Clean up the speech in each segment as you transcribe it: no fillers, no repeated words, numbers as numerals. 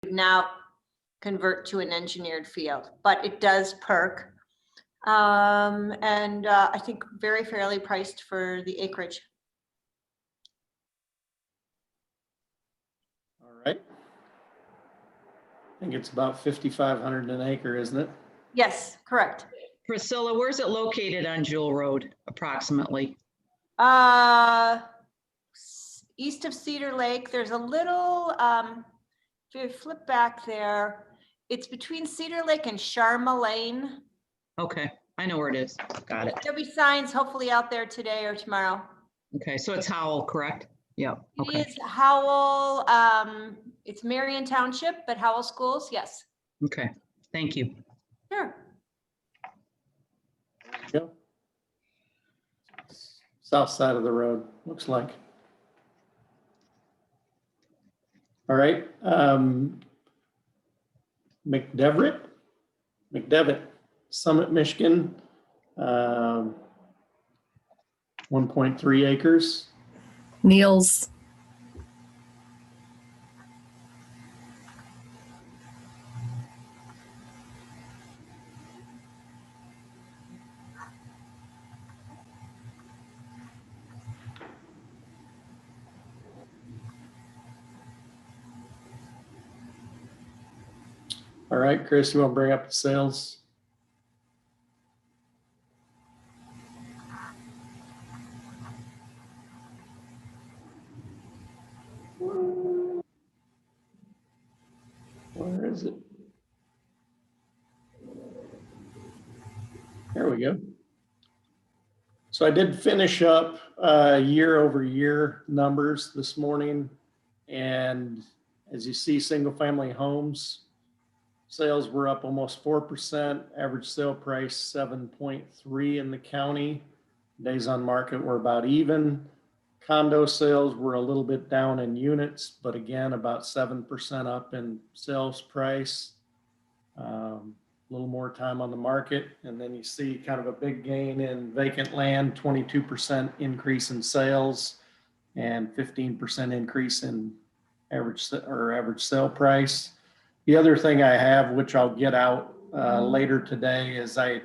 now convert to an engineered field, but it does perk. And I think very fairly priced for the acreage. All right. I think it's about 5,500 an acre, isn't it? Yes, correct. Priscilla, where's it located on Jewel Road approximately? East of Cedar Lake, there's a little, if you flip back there, it's between Cedar Lake and Sharma Lane. Okay, I know where it is. Got it. There'll be signs hopefully out there today or tomorrow. Okay, so it's Howell, correct? Yep. Okay. It is Howell, it's Marion Township, but Howell Schools, yes. Okay. Thank you. Sure. Go. South side of the road, looks like. All right. McDevitt, Summit, Michigan, 1.3 acres. Niels. All right, Chris, you want to bring up the sales? Where is it? There we go. So I did finish up year over year numbers this morning. And as you see, single family homes sales were up almost 4%, average sale price 7.3 in the county. Days on market were about even. Condo sales were a little bit down in units, but again, about 7% up in sales price. A little more time on the market. And then you see kind of a big gain in vacant land, 22% increase in sales and 15% increase in average sale price. The other thing I have, which I'll get out later today, is I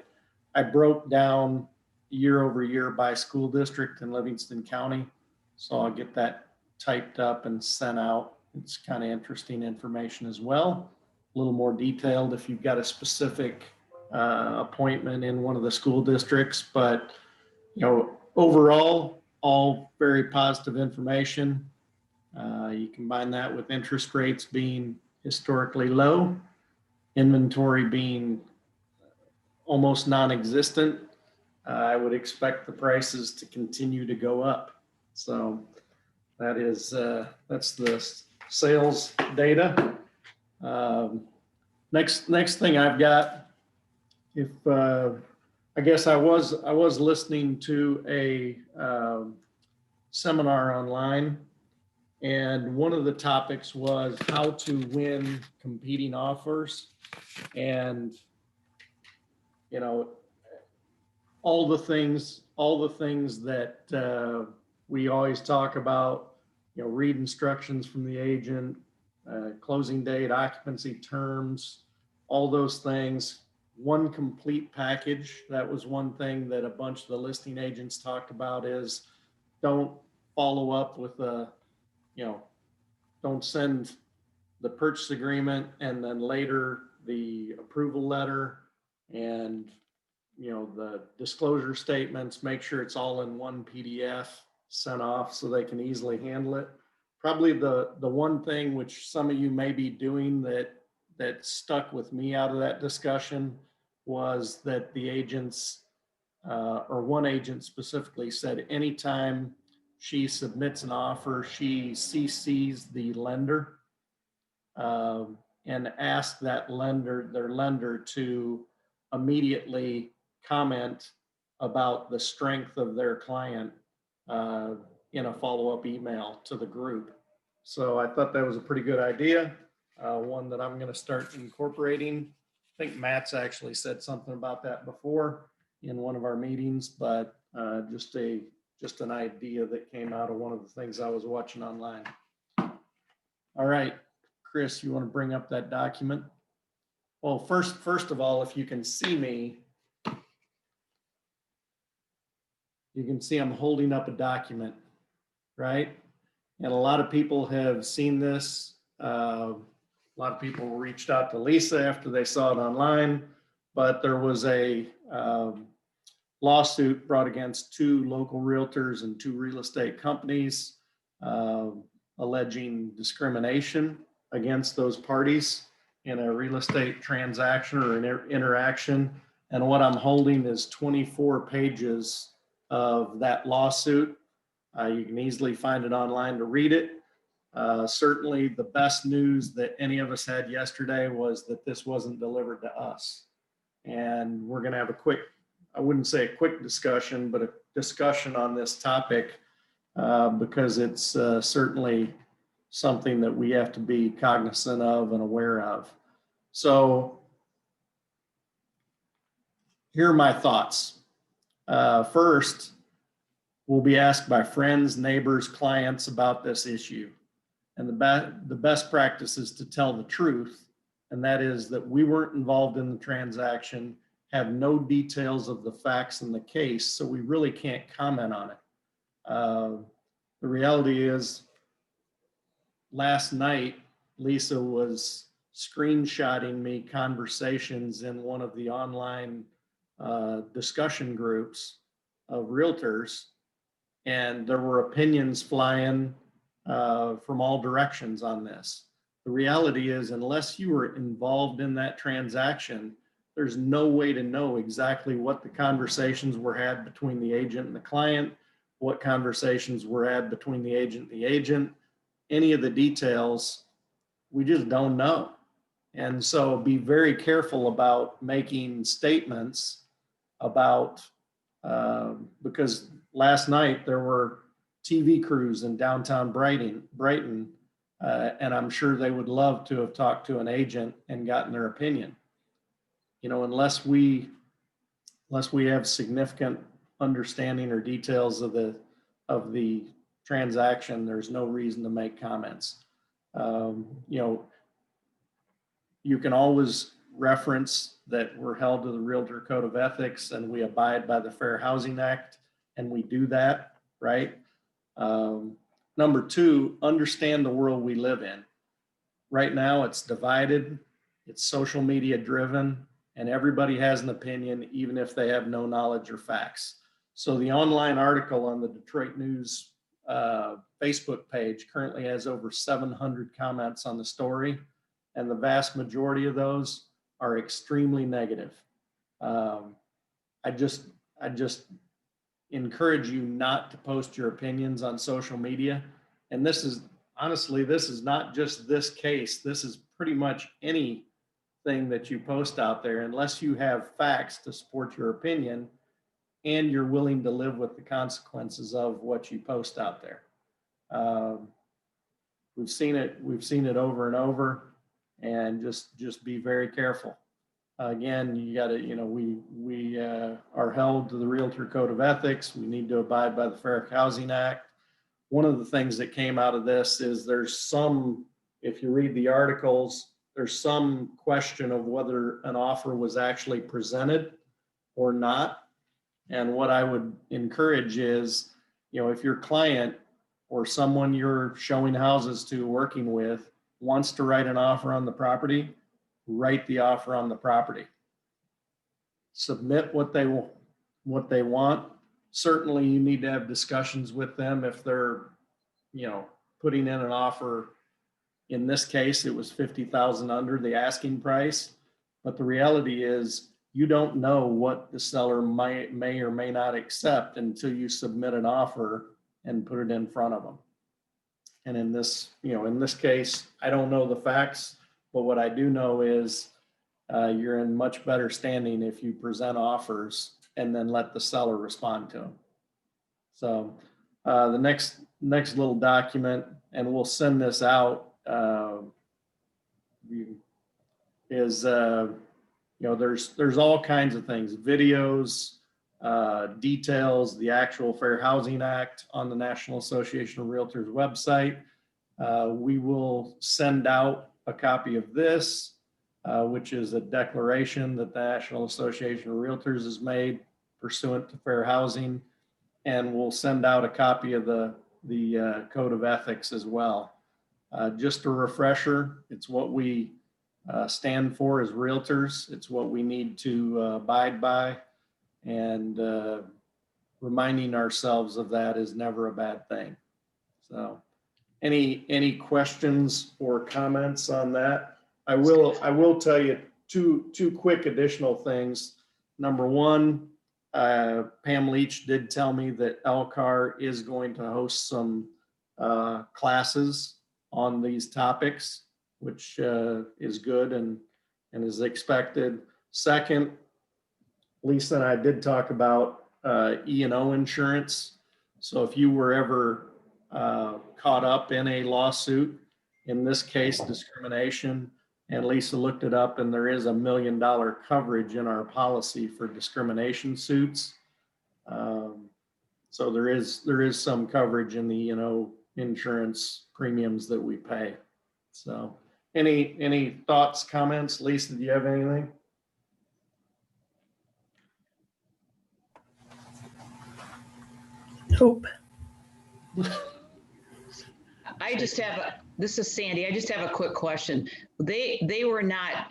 broke down year over year by school district in Livingston County. So I'll get that typed up and sent out. It's kind of interesting information as well. A little more detailed if you've got a specific appointment in one of the school districts, but overall, all very positive information. You combine that with interest rates being historically low, inventory being almost non-existent. I would expect the prices to continue to go up. So that is that's the sales data. Next thing I've got, if I guess I was listening to a seminar online, and one of the topics was how to win competing offers. And all the things that we always talk about, read instructions from the agent, closing date, occupancy terms, all those things, one complete package. That was one thing that a bunch of the listing agents talked about, is don't follow up with don't send the purchase agreement and then later the approval letter and the disclosure statements. Make sure it's all in one PDF sent off so they can easily handle it. Probably the one thing which some of you may be doing that stuck with me out of that discussion was that the agents, or one agent specifically, said anytime she submits an offer, she CCs the lender and asks their lender to immediately comment about the strength of their client in a follow-up email to the group. So I thought that was a pretty good idea, one that I'm going to start incorporating. I think Matt's actually said something about that before in one of our meetings, but just an idea that came out of one of the things I was watching online. All right, Chris, you want to bring up that document? Well, first of all, if you can see me, you can see I'm holding up a document, right? And a lot of people have seen this. A lot of people reached out to Lisa after they saw it online, but there was a lawsuit brought against 2 local realtors and 2 real estate companies alleging discrimination against those parties in a real estate transaction or an interaction. And what I'm holding is 24 pages of that lawsuit. You can easily find it online to read it. Certainly the best news that any of us had yesterday was that this wasn't delivered to us. And we're going to have a quick, I wouldn't say a quick discussion, but a discussion on this topic because it's certainly something that we have to be cognizant of and aware of. So here are my thoughts. First, we'll be asked by friends, neighbors, clients about this issue. And the best practice is to tell the truth. And that is that we weren't involved in the transaction, have no details of the facts in the case, so we really can't comment on it. The reality is, last night, Lisa was screenshotting me conversations in one of the online discussion groups of realtors, and there were opinions flying from all directions on this. The reality is, unless you were involved in that transaction, there's no way to know exactly what the conversations were had between the agent and the client, what conversations were had between the agent and the agent, any of the details, we just don't know. And so be very careful about making statements about, because last night there were TV crews in downtown Brighton, and I'm sure they would love to have talked to an agent and gotten their opinion. You know, unless we have significant understanding or details of the transaction, there's no reason to make comments. You know, you can always reference that we're held to the Realtor Code of Ethics and we abide by the Fair Housing Act, and we do that, right? Number 2, understand the world we live in. Right now, it's divided, it's social media driven, and everybody has an opinion, even if they have no knowledge or facts. So the online article on the Detroit News Facebook page currently has over 700 comments on the story, and the vast majority of those are extremely negative. I just encourage you not to post your opinions on social media. And this is, honestly, this is not just this case. This is pretty much anything that you post out there, unless you have facts to support your opinion and you're willing to live with the consequences of what you post out there. We've seen it over and over, and just be very careful. Again, you got to, you know, we are held to the Realtor Code of Ethics. We need to abide by the Fair Housing Act. One of the things that came out of this is there's some, if you read the articles, there's some question of whether an offer was actually presented or not. And what I would encourage is, you know, if your client or someone you're showing houses to, working with, wants to write an offer on the property, write the offer on the property. Submit what they want. Certainly you need to have discussions with them if they're, you know, putting in an offer. In this case, it was 50,000 under the asking price, but the reality is you don't know what the seller may or may not accept until you submit an offer and put it in front of them. And in this, you know, in this case, I don't know the facts, but what I do know is you're in much better standing if you present offers and then let the seller respond to them. So the next little document, and we'll send this out, is you know, there's all kinds of things, videos, details, the actual Fair Housing Act on the National Association of Realtors website. We will send out a copy of this, which is a declaration that the National Association of Realtors has made pursuant to fair housing. And we'll send out a copy of the Code of Ethics as well. Just a refresher, it's what we stand for as realtors. It's what we need to abide by. And reminding ourselves of that is never a bad thing. So any questions or comments on that? I will tell you two quick additional things. Number one, Pam Leach did tell me that LCAR is going to host some classes on these topics, which is good and is expected. Second, Lisa and I did talk about E&O insurance. So if you were ever caught up in a lawsuit, in this case discrimination, and Lisa looked it up, and there is $1 million coverage in our policy for discrimination suits. So there is some coverage in the insurance premiums that we pay. So any thoughts, comments? Lisa, do you have anything? Nope. I just have, this is Sandy. I just have a quick question. They were not,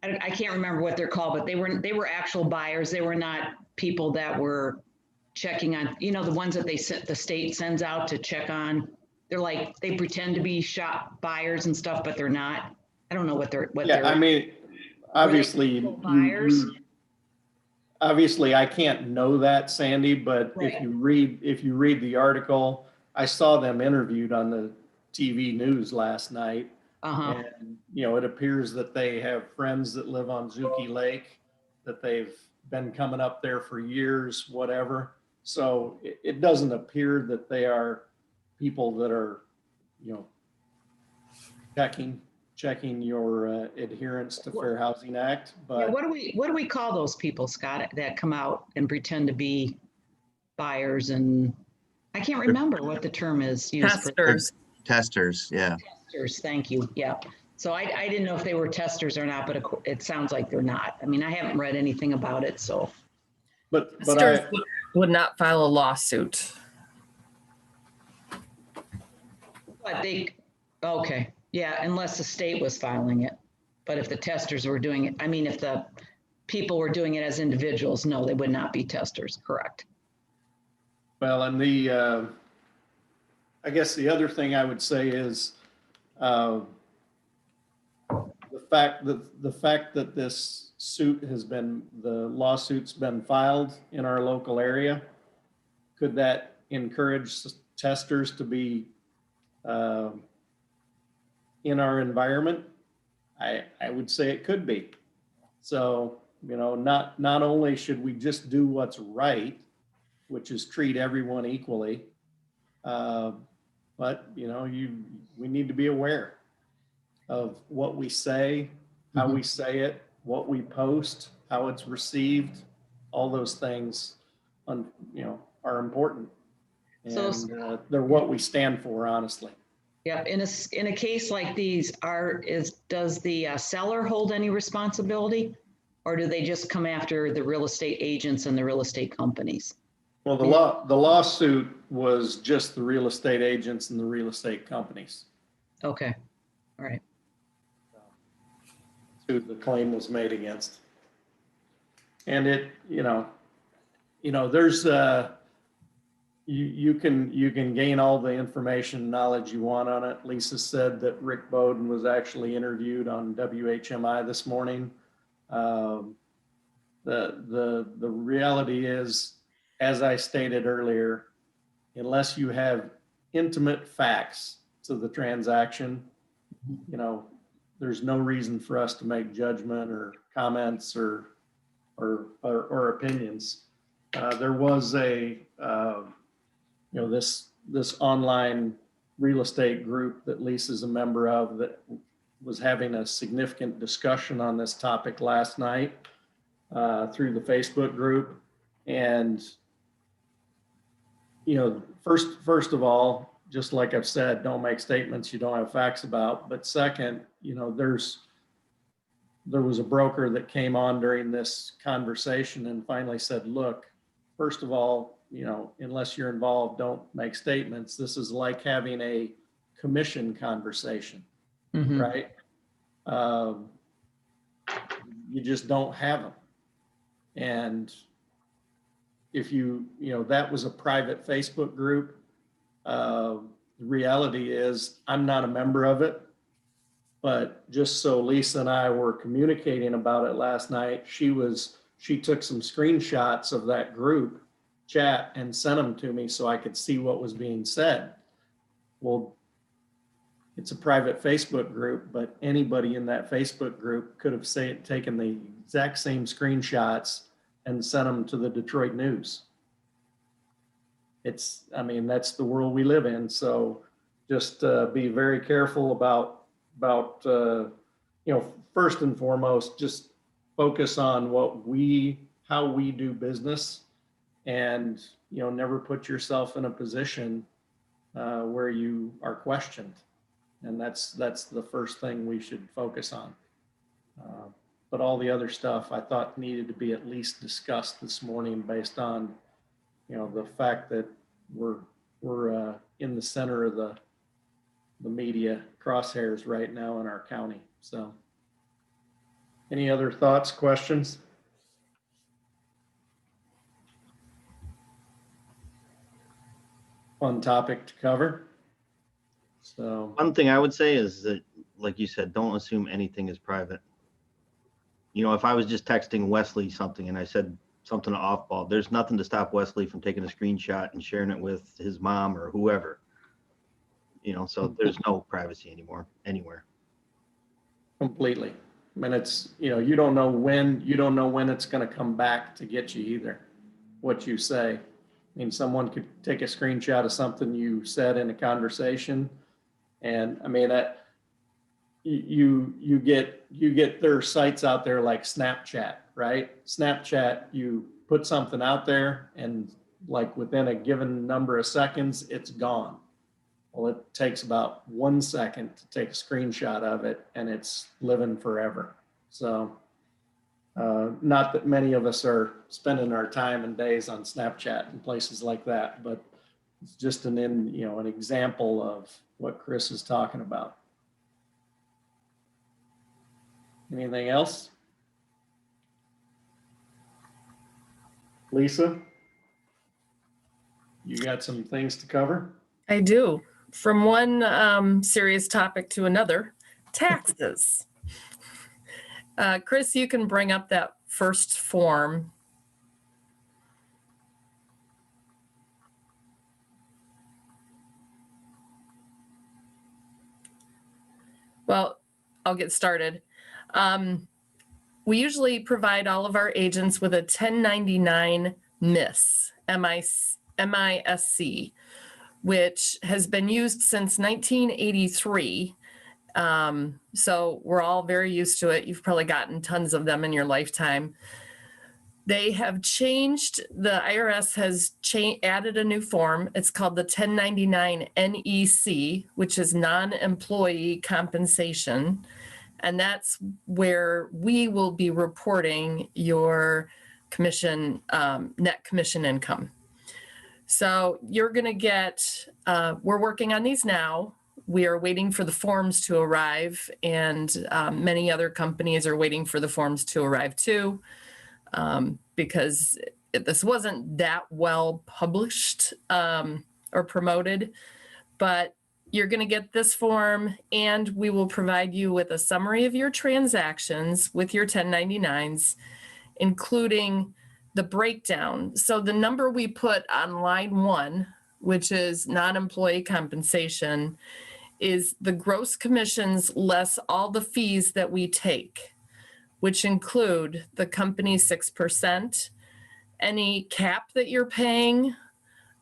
I can't remember what they're called, but they were actual buyers. They were not people that were checking on, the ones that the state sends out to check on. They're like, they pretend to be shop buyers and stuff, but they're not. I don't know what they're. I mean, obviously, buyers. Obviously I can't know that, Sandy, but Right. if you read the article, I saw them interviewed on the TV news last night. Uh-huh. And, it appears that they have friends that live on Zuki Lake, that they've been coming up there for years, whatever. So it doesn't appear that they are people that are, checking your adherence to Fair Housing Act. Yeah, But what do we call those people, Scott, that come out and pretend to be buyers? And I can't remember what the term is used for. Testers. Testers, yeah. Testers, thank you. Yeah. So I didn't know if they were testers or not, but it sounds like they're not. I mean, I haven't read anything about it, so. but Testers I, would not file a lawsuit. But okay, yeah, unless the state was filing it. But if the testers were doing it, if the people were doing it as individuals, no, they would not be testers, correct? well, and I guess the other thing I would say is the fact that this the lawsuit's been filed in our local area, could that encourage testers to be in our environment? I would say it could be. So, not only should we just do what's right, which is treat everyone equally, but we need to be aware of what we say, how we say it, what we post, how it's received. All those things, are important, and they're what we stand for, honestly. Yeah, in a case like these, does the seller hold any responsibility, or do they just come after the real estate agents and the real estate companies? Well, the lawsuit was just the real estate agents and the real estate companies Okay, all right. who the claim was made against. And it, there's you can gain all the information, knowledge you want on it. Lisa said that Rick Bowden was actually interviewed on WHMI this morning. The reality is, as I stated earlier, unless you have intimate facts to the transaction, there's no reason for us to make judgment or comments or opinions. There was this online real estate group that Lisa's a member of that was having a significant discussion on this topic last night through the Facebook group. And, first of all, just like I've said, don't make statements you don't have facts about. But second, there was a broker that came on during this conversation and finally said, look, first of all, unless you're involved, don't make statements. This is like having a commission conversation, right? You just don't have them. And if that was a private Facebook group. The reality is I'm not a member of it, but just so Lisa and I were communicating about it last night, she took some screenshots of that group chat and sent them to me so I could see what was being said. Well, it's a private Facebook group, but anybody in that Facebook group could have taken the exact same screenshots and sent them to the Detroit News. That's the world we live in. So just be very careful about first and foremost, just focus on how we do business, and, never put yourself in a position where you are questioned. And that's the first thing we should focus on. But all the other stuff I thought needed to be at least discussed this morning based on, the fact that we're in the center of the media crosshairs right now in our county. So any other thoughts, questions? Fun topic to cover. So One thing I would say is that, like you said, don't assume anything is private. If I was just texting Wesley something and I said something off ball, there's nothing to stop Wesley from taking a screenshot and sharing it with his mom or whoever. So there's no privacy anymore, anywhere. completely. It's, you don't know when it's going to come back to get you either, what you say. Someone could take a screenshot of something you said in a conversation, and that you get their sites out there like Snapchat, right? Snapchat, you put something out there and like within a given number of seconds, it's gone. Well, it takes about 1 second to take a screenshot of it and it's living forever. So not that many of us are spending our time and days on Snapchat and places like that, but it's just an example of what Chris is talking about. Anything else? Lisa, you got some things to cover? I do. From one serious topic to another, taxes. Chris, you can bring up that first form. Well, I'll get started. We usually provide all of our agents with a 1099 MIS, MISC, which has been used since 1983. So we're all very used to it. You've probably gotten tons of them in your lifetime. They have changed, the IRS has added a new form. It's called the 1099 NEC, which is non-employee compensation. And that's where we will be reporting your commission, net commission income. So you're going to get, we're working on these now. We are waiting for the forms to arrive, and many other companies are waiting for the forms to arrive too, because this wasn't that well published or promoted. But you're going to get this form, and we will provide you with a summary of your transactions with your 1099s, including the breakdown. So the number we put on line 1, which is non-employee compensation, is the gross commissions less all the fees that we take, which include the company's 6%, any cap that you're paying,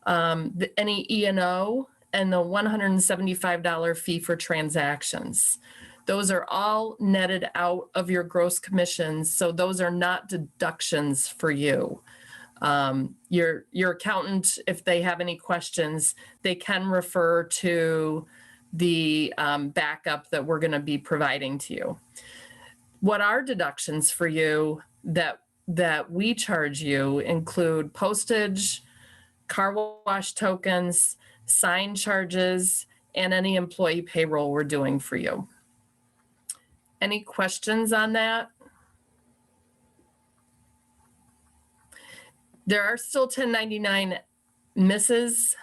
any E&O, and the $175 fee for transactions. Those are all netted out of your gross commissions, so those are not deductions for you. Your accountant, if they have any questions, they can refer to the backup that we're going to be providing to you. What are deductions for you that we charge you include postage, car wash tokens, sign charges, and any employee payroll we're doing for you. Any questions on that? There are still 1099 misses.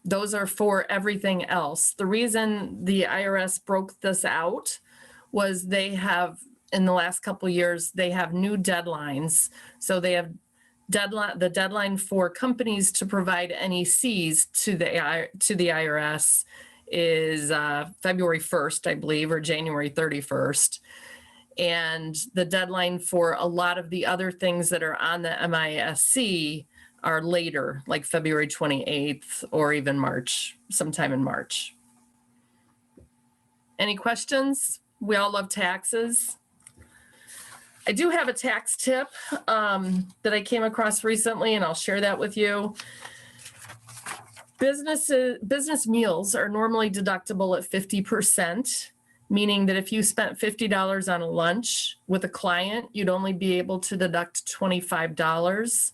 Those are for everything else. The reason the IRS broke this out was they have, in the last couple of years, they have new deadlines. So they have the deadline for companies to provide NECs to the IRS is February 1st, I believe, or January 31st. And the deadline for a lot of the other things that are on the MISC are later, like February 28th or even March, sometime in March. Any questions? We all love taxes. I do have a tax tip that I came across recently, and I'll share that with you. Business meals are normally deductible at 50%, meaning that if you spent $50 on a lunch with a client, you'd only be able to deduct $25.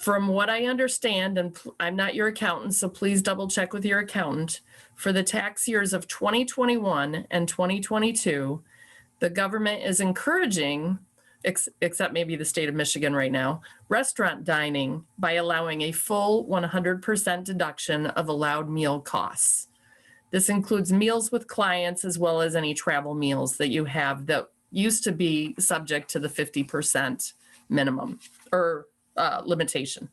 From what I understand, and I'm not your accountant, so please double check with your accountant, for the tax years of 2021 and 2022, the government is encouraging, except maybe the state of Michigan right now, restaurant dining by allowing a full 100% deduction of allowed meal costs. This includes meals with clients as well as any travel meals that you have that used to be subject to the 50% minimum or limitation.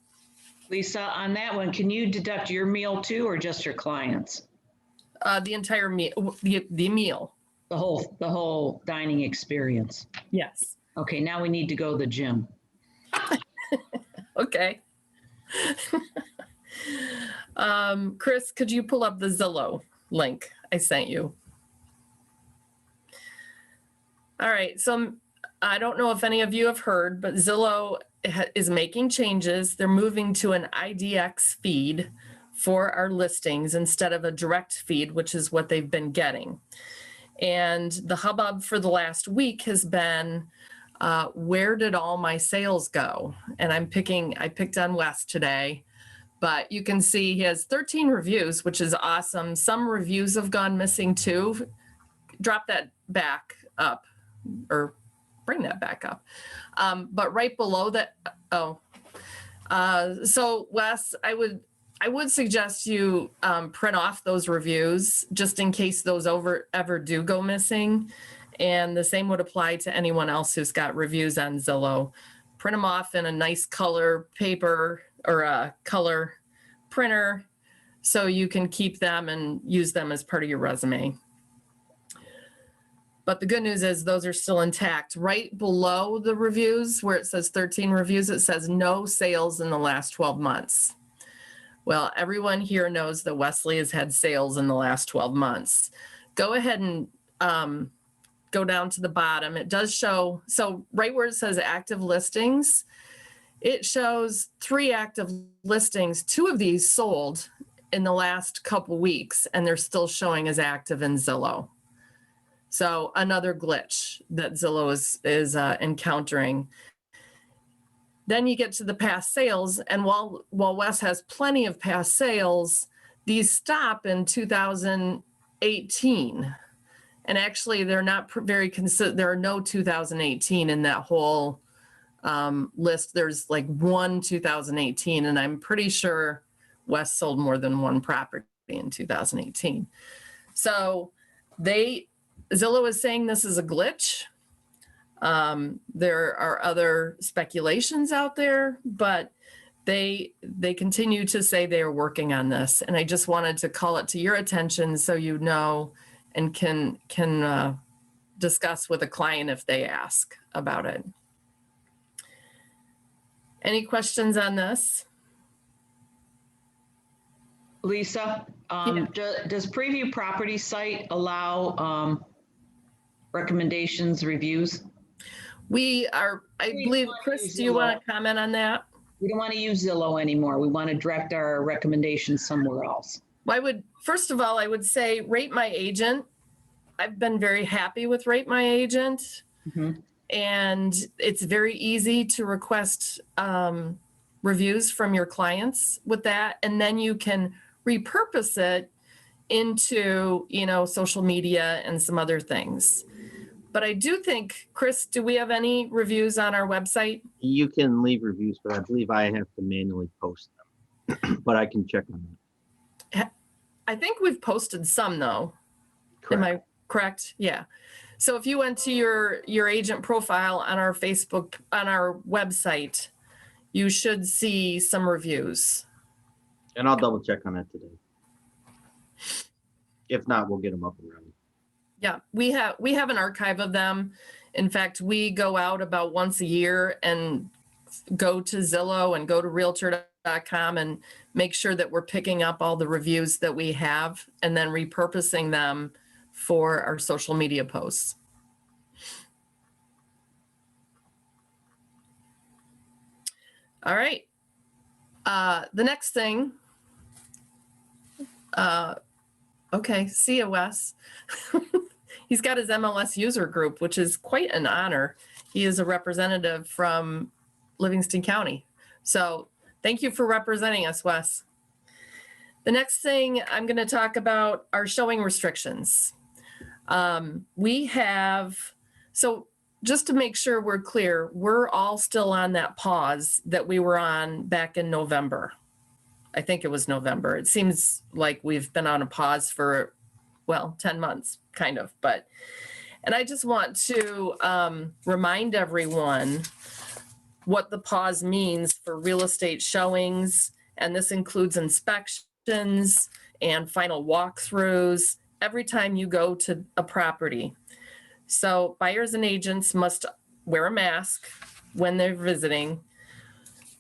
Lisa, on that one, can you deduct your meal too, or just your clients? The entire meal, the meal. The whole dining experience. Yes. Okay, now we need to go to the gym. Okay. Chris, could you pull up the Zillow link I sent you? All right, so I don't know if any of you have heard, but Zillow is making changes. They're moving to an IDX feed for our listings instead of a direct feed, which is what they've been getting. And the hubbub for the last week has been, where did all my sales go? And I picked on Wes today, but you can see he has 13 reviews, which is awesome. Some reviews have gone missing too. Drop that back up or bring that back up. But right below that, so Wes, I would suggest you print off those reviews just in case those ever do go missing. And the same would apply to anyone else who's got reviews on Zillow. Print them off in a nice color paper or a color printer so you can keep them and use them as part of your resume. But the good news is those are still intact. Right below the reviews where it says 13 reviews, it says no sales in the last 12 months. Well, everyone here knows that Wesley has had sales in the last 12 months. Go ahead and go down to the bottom. It does show, so right where it says active listings, it shows 3 active listings. 2 of these sold in the last couple weeks, and they're still showing as active in Zillow. So another glitch that Zillow is encountering. Then you get to the past sales, and while Wes has plenty of past sales, these stop in 2018. And actually, they're not very there are no 2018 in that whole list. There's like one 2018, and I'm pretty sure Wes sold more than one property in 2018. So Zillow is saying this is a glitch. There are other speculations out there, but they continue to say they are working on this. And I just wanted to call it to your attention so you know and can discuss with a client if they ask about it. Any questions on this? Lisa, does Preview Property Site allow recommendations, reviews? I We believe, want to Chris, use do you want Zillow. to comment on that? We don't want to use Zillow anymore. We want to direct our recommendations somewhere else. Well, first of all, I would say Rate My Agent. I've been very happy with Rate My Agent. Mhm. And it's very easy to request reviews from your clients with that. And then you can repurpose it into, social media and some other things. But I do think, Chris, do we have any reviews on our website? You can leave reviews, but I believe I have to manually post them. But I can check on that. I think we've posted some though. Am I correct? Yeah. So if you went to your agent profile on our Facebook, on our website, you should see some reviews. And I'll double check on that today. If not, we'll get them up and running. Yeah, we have an archive of them. In fact, we go out about once a year and go to Zillow and go to realtor.com and make sure that we're picking up all the reviews that we have and then repurposing them for our social media posts. All right. The next thing. Okay, see you, Wes. He's got his MLS user group, which is quite an honor. He is a representative from Livingston County. So thank you for representing us, Wes. The next thing I'm going to talk about are showing restrictions. So just to make sure we're clear, we're all still on that pause that we were on back in November. I think it was November. It seems like we've been on a pause for, 10 months, kind of. And I just want to remind everyone what the pause means for real estate showings. And this includes inspections and final walkthroughs every time you go to a property. So buyers and agents must wear a mask when they're visiting.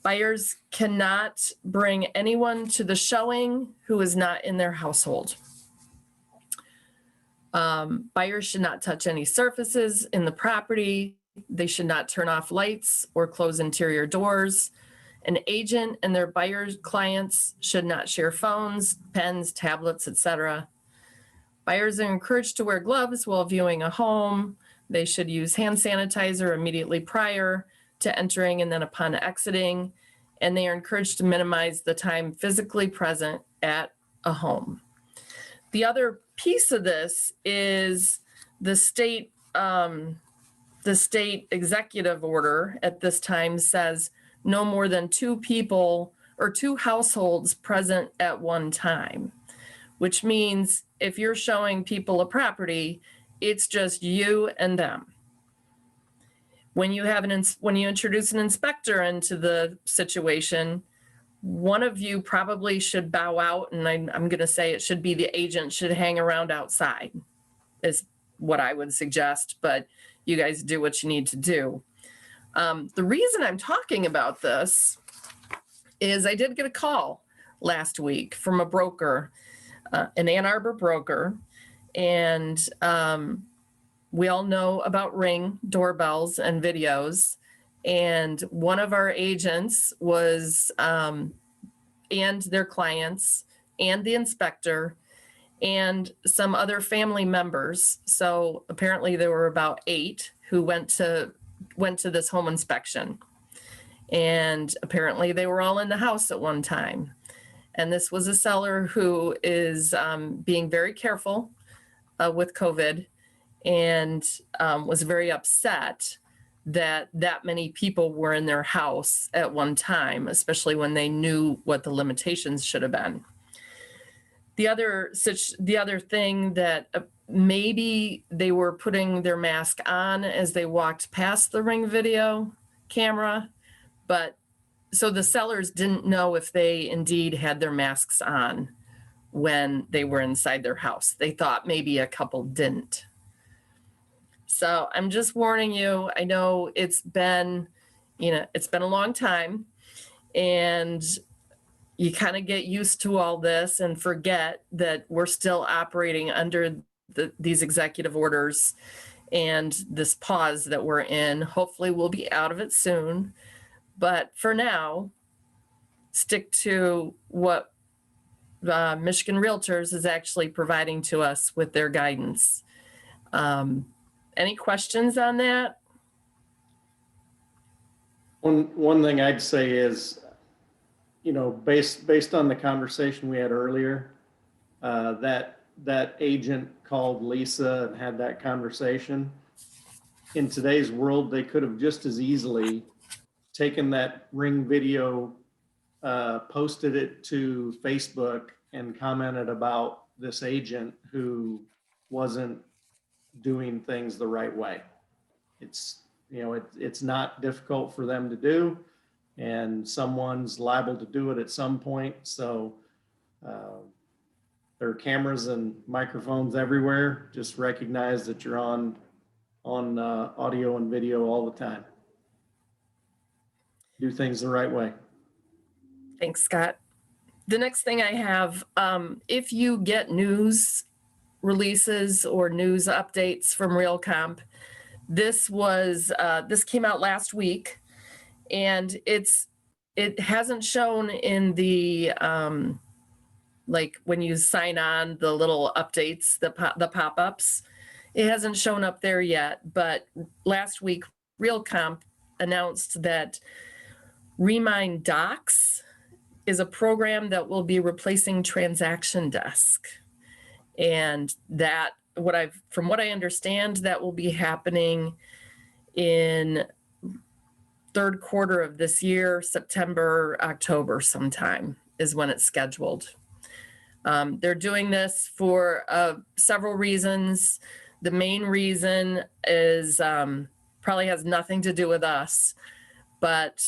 Buyers cannot bring anyone to the showing who is not in their household. Buyers should not touch any surfaces in the property. They should not turn off lights or close interior doors. An agent and their buyers' clients should not share phones, pens, tablets, etc. Buyers are encouraged to wear gloves while viewing a home. They should use hand sanitizer immediately prior to entering and then upon exiting. And they are encouraged to minimize the time physically present at a home. The other piece of this is the state executive order at this time says no more than 2 people or 2 households present at one time, which means if you're showing people a property, it's just you and them. When you introduce an inspector into the situation, one of you probably should bow out, and I'm going to say it should be the agent should hang around outside is what I would suggest, but you guys do what you need to do. The reason I'm talking about this is I did get a call last week from a broker, an Ann Arbor broker, and we all know about Ring doorbells and videos. And one of our agents was, and their clients and the inspector and some other family members. So apparently there were about 8 who went to this home inspection. And apparently they were all in the house at one time. And this was a seller who is being very careful with COVID and was very upset that many people were in their house at one time, especially when they knew what the limitations should have been. The other thing that maybe they were putting their mask on as they walked past the Ring video camera, but so the sellers didn't know if they indeed had their masks on when they were inside their house. They thought maybe a couple didn't. So I'm just warning you. I know it's been a long time, and you kind of get used to all this and forget that we're still operating under these executive orders. and this pause that we're in. Hopefully we'll be out of it soon. But for now, stick to what Michigan Realtors is actually providing to us with their guidance. Any questions on that? One thing I'd say is, based on the conversation we had earlier, that agent called Lisa and had that conversation. In today's world, they could have just as easily taken that Ring video, posted it to Facebook and commented about this agent who wasn't doing things the right way. It's not difficult for them to do, and someone's liable to do it at some point. So there are cameras and microphones everywhere. Just recognize that you're on audio and video all the time. Do things the right way. Thanks, Scott. The next thing I have, if you get news releases or news updates from RealComp, this came out last week, and it hasn't shown in the like when you sign on, the little updates, the pop-ups, it hasn't shown up there yet. But last week, RealComp announced that Remind Docs is a program that will be replacing Transaction Desk. And that, from what I understand, that will be happening in third quarter of this year, September, October sometime is when it's scheduled. They're doing this for several reasons. The main reason is probably has nothing to do with us, but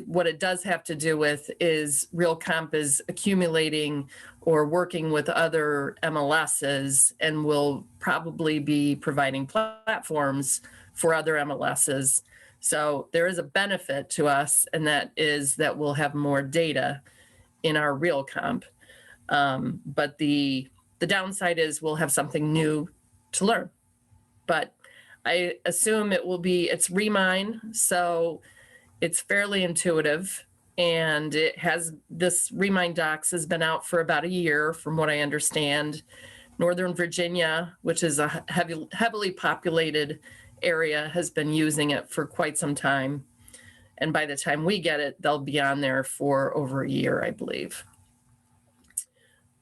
what it does have to do with is RealComp is accumulating or working with other MLSs and will probably be providing platforms for other MLSs. So there is a benefit to us, and that is that we'll have more data in our RealComp. But the downside is we'll have something new to learn. But I assume it's Remind, so it's fairly intuitive, and this Remind Docs has been out for about a year, from what I understand. Northern Virginia, which is a heavily populated area, has been using it for quite some time. And by the time we get it, they'll be on there for over a year, I believe.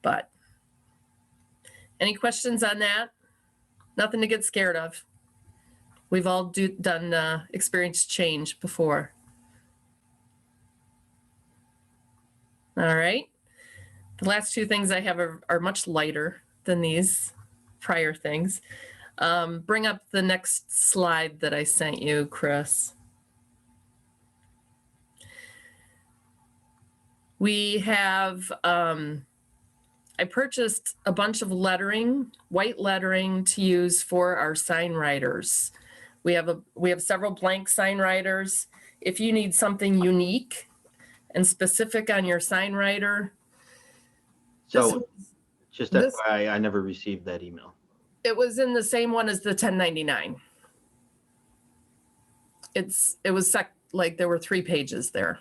But any questions on that? Nothing to get scared of. We've all experienced change before. All right. The last two things I have are much lighter than these prior things. Bring up the next slide that I sent you, Chris. We have, I purchased a bunch of white lettering to use for our sign writers. We have several blank sign writers. If you need something unique and specific on your sign writer. So just FYI, I never received that email. It was in the same one as the 1099. It was like there were 3 pages there.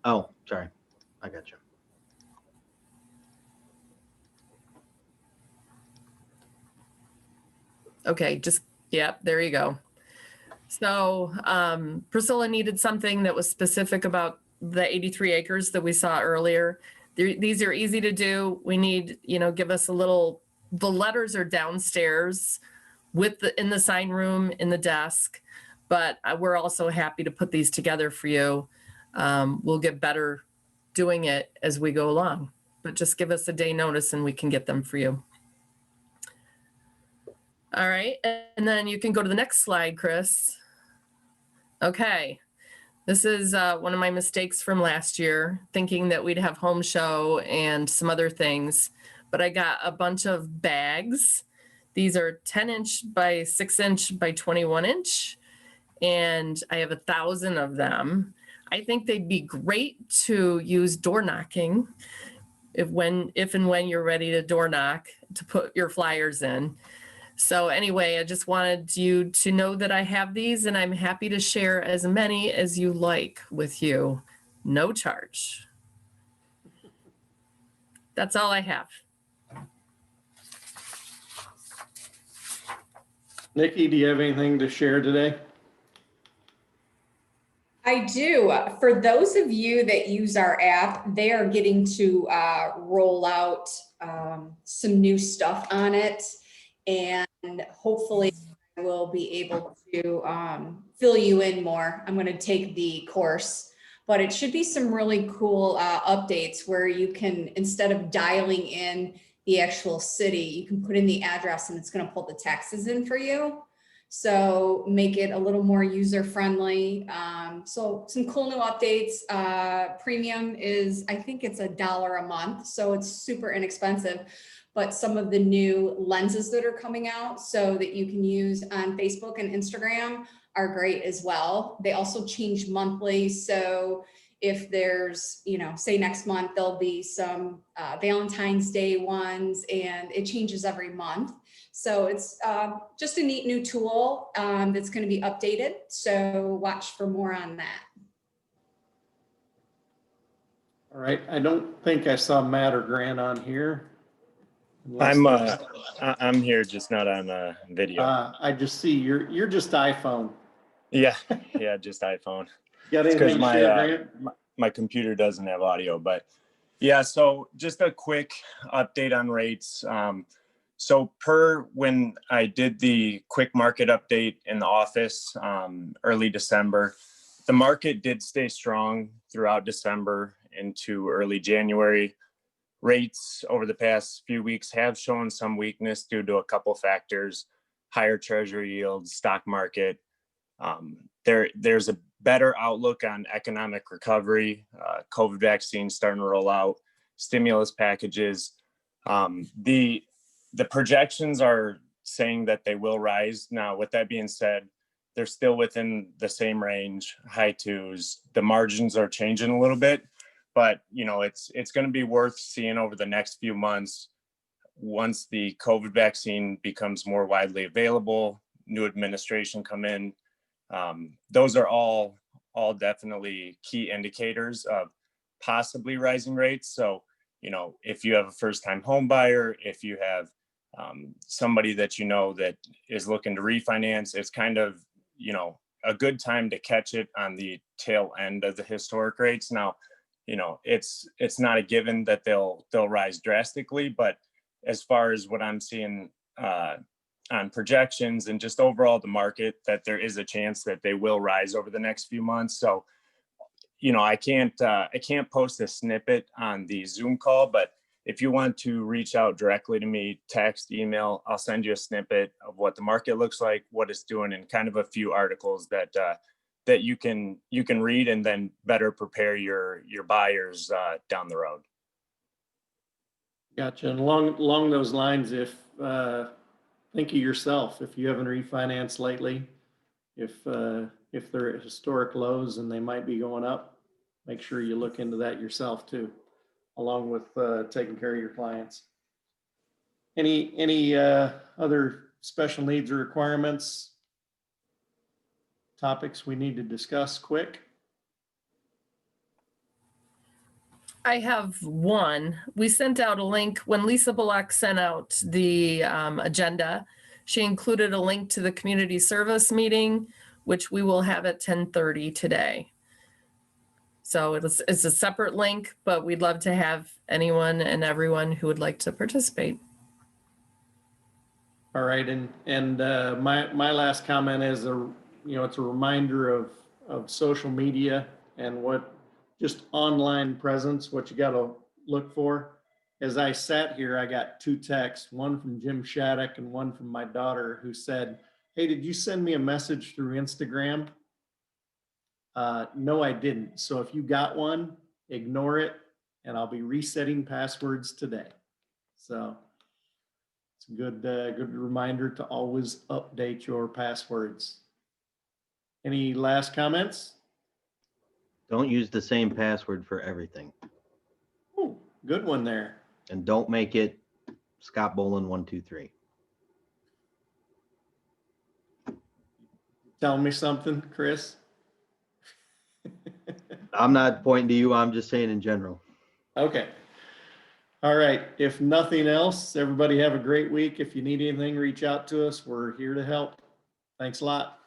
Oh, sorry. I got you. Okay, there you go. So Priscilla needed something that was specific about the 83 acres that we saw earlier. These are easy to do. We need, give us the letters are downstairs in the sign room, in the desk, but we're also happy to put these together for you. We'll get better doing it as we go along, but just give us a day notice and we can get them for you. All right, and then you can go to the next slide, Chris. Okay, this is one of my mistakes from last year, thinking that we'd have home show and some other things, but I got a bunch of bags. These are 10-inch by 6-inch by 21-inch, and I have 1,000 of them. I think they'd be great to use door knocking, if and when you're ready to door knock to put your flyers in. So anyway, I just wanted you to know that I have these, and I'm happy to share as many as you like with you. No charge. That's all I have. Nikki, do you have anything to share today? I do. For those of you that use our app, they are getting to roll out some new stuff on it. And hopefully we'll be able to fill you in more. I'm going to take the course, but it should be some really cool updates where you can, instead of dialing in the actual city, you can put in the address and it's going to pull the taxes in for you. So make it a little more user friendly. So some cool new updates. Premium is, I think it's $1 a month. So it's super inexpensive, but some of the new lenses that are coming out so that you can use on Facebook and Instagram are great as well. They also change monthly. So if there's, say next month, there'll be some Valentine's Day ones, and it changes every month. So it's just a neat new tool that's going to be updated. So watch for more on that. All right. I don't think I saw Matt or Grant on here. Unless I'm here, just not on video. I just see you're just iPhone. Yeah, just iPhone. Got It's anything because to share, Grant? my computer doesn't have audio, but yeah. So just a quick update on rates. So per when I did the quick market update in the office early December, the market did stay strong throughout December into early January. Rates over the past few weeks have shown some weakness due to a couple factors: higher treasury yields, stock market. There's a better outlook on economic recovery, COVID vaccines starting to roll out, stimulus packages. The projections are saying that they will rise. Now, with that being said, they're still within the same range, high twos. The margins are changing a little bit, but it's going to be worth seeing over the next few months once the COVID vaccine becomes more widely available, new administration come in. Those are all definitely key indicators of possibly rising rates. So, if you have a first-time home buyer, if you have somebody that that is looking to refinance, it's kind of, a good time to catch it on the tail end of the historic rates. Now, it's not a given that they'll rise drastically, but as far as what I'm seeing on projections and just overall the market, that there is a chance that they will rise over the next few months. So, I can't post a snippet on the Zoom call, but if you want to reach out directly to me, text, email, I'll send you a snippet of what the market looks like, what it's doing, and kind of a few articles that you can read and then better prepare your buyers down the road. Gotcha. And along those lines, if think of yourself, if you haven't refinanced lately, if they're at historic lows and they might be going up, make sure you look into that yourself too, along with taking care of your clients. Any other special needs or requirements, topics we need to discuss quick? I have one. We sent out a link when Lisa Bullock sent out the agenda. She included a link to the community service meeting, which we will have at 10:30 today. So it's a separate link, but we'd love to have anyone and everyone who would like to participate. All right, and my last comment is it's a reminder of social media and what just online presence, what you got to look for. As I sat here, I got 2 texts, one from Jim Shattuck and one from my daughter, who said, "Hey, did you send me a message through Instagram?" No, I didn't. So if you got one, ignore it, and I'll be resetting passwords today. So it's a good reminder to always update your passwords. Any last comments? Don't use the same password for everything. Ooh, Good one there. And don't make it Scott Bolin 123. Tell me something, Chris. I'm not pointing to you. I'm just saying in general. Okay. All right. If nothing else, everybody have a great week. If you need anything, reach out to us. We're here to help. Thanks a lot.